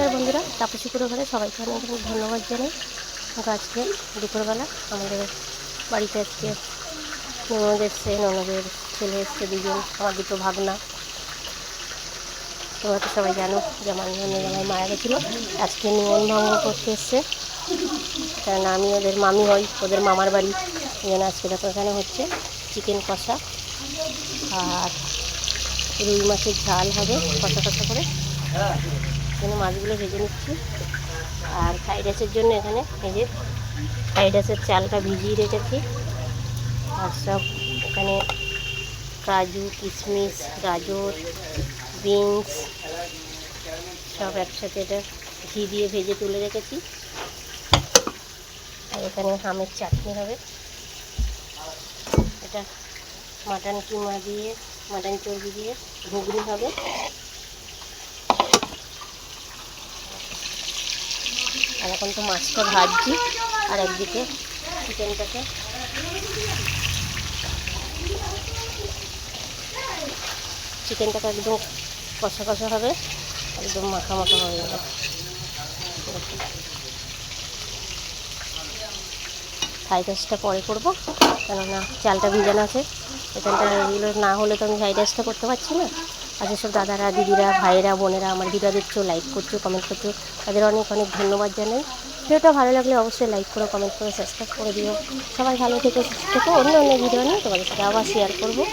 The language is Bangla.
নমস্কার বন্ধুরা, তাপসী পুরো ঘরে সবাইকে অনেক অনেক ধন্যবাদ জানাই। আজকে দুপুরবেলা আমাদের বাড়িতে আজকে ননদ এসছে, ননদের ছেলে এসছে দুজন, আমার দুটো ভাগনা। তোমরা তো সবাই জানো যে আমার ননদ আমার মারা গেছিলো, আজকে নিমন্ত্রণ করতে এসছে। কারণ আমি ওদের মামি হই, ওদের মামার বাড়ি। এই জন্য আজকে দেখো এখানে হচ্ছে চিকেন কষা আর রুই মাছের ঝাল হবে কষা কষা করে। এখানে মাছগুলো ভেজে নিচ্ছি। আর ফ্রাইড রাইসের জন্য এখানে এই যে ফ্রাইড রাইসের চালটা ভিজিয়ে রেখেছি। আর সব এখানে কাজু, কিশমিশ, গাজর, বিনস সব একসাথে এটা ঘি দিয়ে ভেজে তুলে রেখেছি। আর এখানে আমের চাটনি হবে। এটা মাটন কিমা দিয়ে, মাটন চর্বি দিয়ে ঘুগনি হবে। আর এখন তো মাছটা ভাজছি, আর একদিকে চিকেনটাকে একদম কষা কষা হবে, একদম মাখা মাখা হয়ে যাবে। ফ্রাইড রাইসটা পরে করবো, কেননা চালটা ভিজানো আছে। এখানটা এগুলো না হলে তো আমি ফ্রাইড রাইসটা করতে পারছি না। আর যেসব দাদারা, দিদিরা, ভাইয়েরা, বোনেরা আমার ভিডিও দেখছো, লাইক করছো, কমেন্ট করছো, তাদের অনেক অনেক ধন্যবাদ জানাই। ভিডিওটা ভালো লাগলে অবশ্যই লাইক করো, কমেন্ট করো, সাবস্ক্রাইব করে দিও। সবাই ভালো থেকো, সুস্থ থেকো। অন্য অন্য ভিডিও নিয়ে তোমাদের সাথে আবার শেয়ার করবো।